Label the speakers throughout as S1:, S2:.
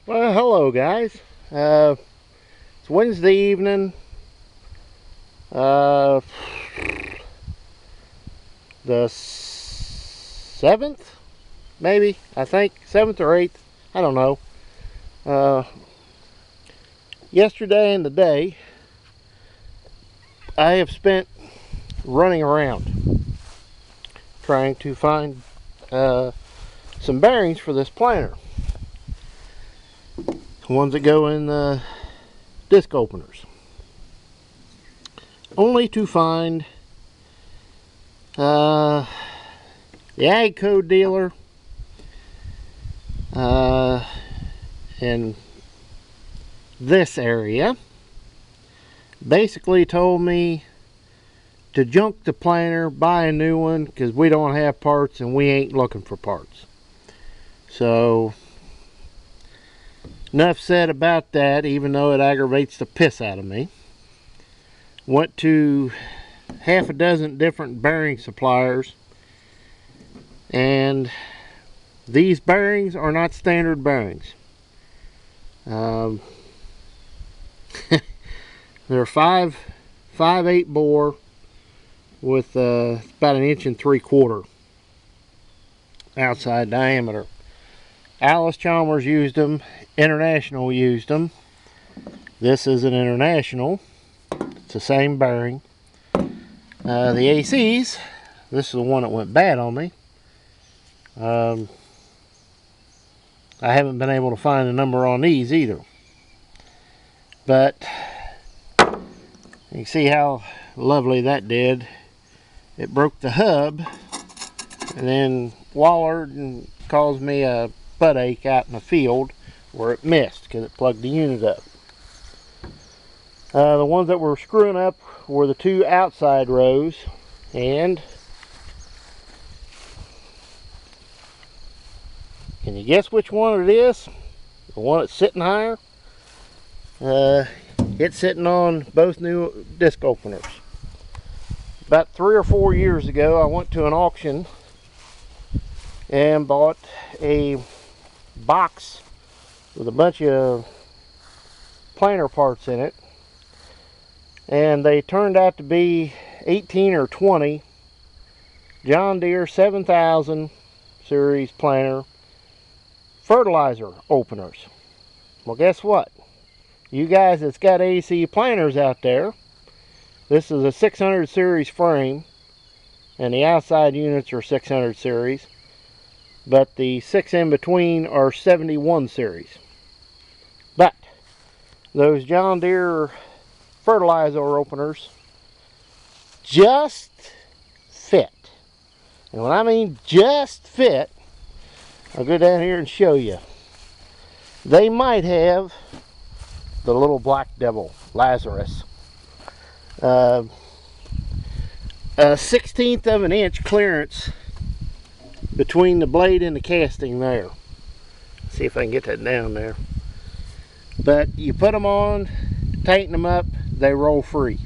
S1: Well, hello guys. It's Wednesday evening. Uh, the 7th, maybe, I think. 7th or 8th. I don't know. Uh, Yesterday and today, I have spent running around trying to find some bearings for this planter. Ones that go in the disc openers. Only to find the ag code dealer in this area basically told me to junk the planter, buy a new one, because we don't have parts and we ain't looking for parts. So enough said about that, even though it aggravates the piss out of me. Went to half a dozen different bearing suppliers, and these bearings are not standard bearings. They're 5/8 bore with about 1.75 inches outside diameter. Alice Chalmers used them. International used them. This is an International. It's the same bearing. The ACs, this is the one that went bad on me. I haven't been able to find a number on these either. But you can see how lovely that did. It broke the hub and then wallered and caused me a butt ache out in the field where it missed because it plugged the unit up. The ones that were screwing up were the two outside rows, and can you guess which one it is? The one that's sitting higher? It's sitting on both new disc openers. About 3 or 4 years ago, I went to an auction and bought a box with a bunch of planter parts in it, and they turned out to be 18 or 20 John Deere 7000 series planter fertilizer openers. Well, guess what? You guys that's got AC planters out there, this is a 600 series frame, and the outside units are 600 series, but the 6 in between are 71 series. But those John Deere fertilizer openers just fit. And when I mean just fit, I'll go down here and show you. They might have the little black devil, Lazarus. A 1/16 of an inch clearance between the blade and the casting there. See if I can get that down there. But you put them on, tighten them up, they roll free.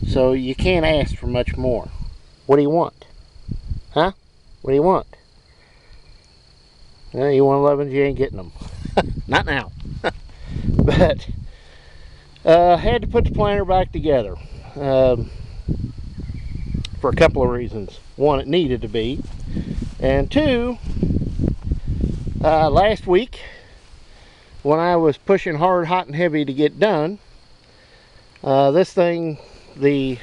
S1: So you can't ask for much more. What do you want? Huh? What do you want? Well, you want 11s, you ain't getting them. Not now. But had to put the planter back together for a couple of reasons. One, it needed to be, and two, last week when I was pushing hard, hot and heavy to get done, this thing, the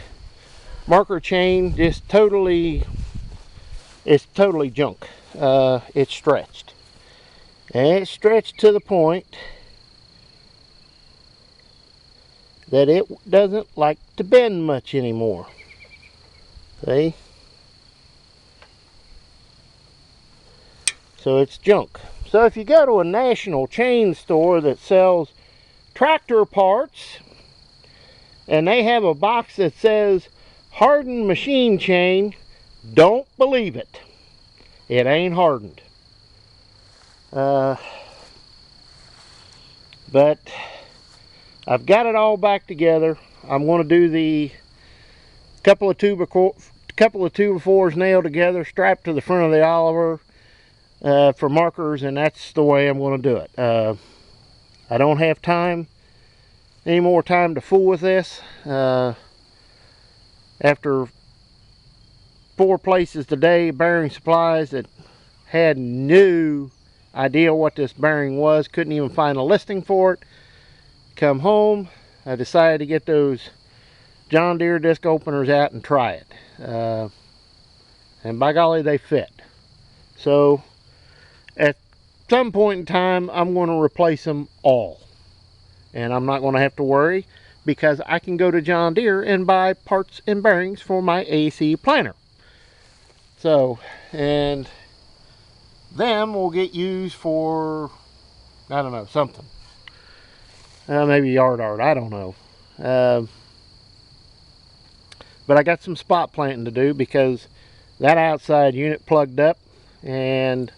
S1: marker chain, just totally, it's totally junk. It's stretched, and it's stretched to the point that it doesn't like to bend much anymore. See? So it's junk. So if you go to a national chain store that sells tractor parts, and they have a box that says hardened machine chain, don't believe it. It ain't hardened. But I've got it all back together. I'm going to do the couple of 2x4s nailed together, strapped to the front of the Oliver for markers, and that's the way I'm going to do it. I don't have any more time to fool with this. After 4 places today, bearing supplies, that had no idea what this bearing was, couldn't even find a listing for it. Come home, I decided to get those John Deere disc openers out and try it. And by golly, they fit. So at some point in time, I'm going to replace them all. And I'm not going to have to worry, because I can go to John Deere and buy parts and bearings for my AC planter. So, and them will get used for, I don't know, something. Maybe yard art, I don't know. But I got some spot planting to do, because that outside unit plugged up, and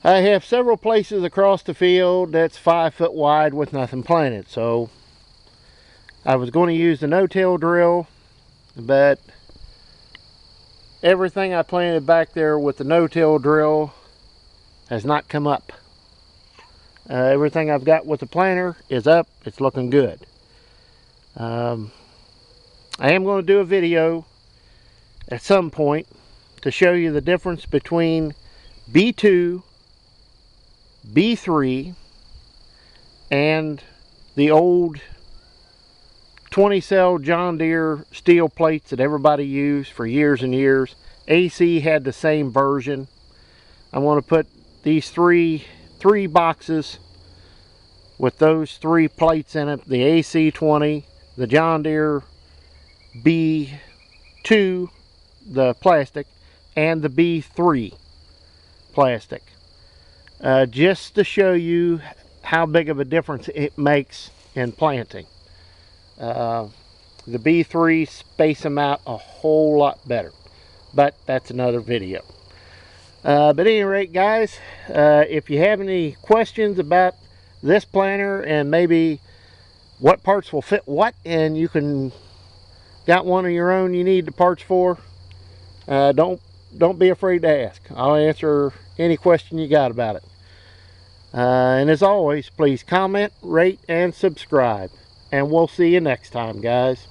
S1: I have several places across the field that's 5 foot wide with nothing planted. So I was going to use the no-till drill, but everything I planted back there with the no-till drill has not come up. Everything I've got with the planter is up. It's looking good. I am going to do a video at some point to show you the difference between B2, B3, and the old 20-cell John Deere steel plates that everybody used for years and years. AC had the same version. I want to put these three boxes with those 3 plates in it: the AC20, the John Deere B2, the plastic, and the B3 plastic, just to show you how big of a difference it makes in planting. The B3 space them out a whole lot better, but that's another video. But at any rate, guys, if you have any questions about this planter and maybe what parts will fit what, and you got one of your own you need the parts for, don't be afraid to ask. I'll answer any question you got about it. And as always, please comment, rate, and subscribe. And we'll see you next time, guys.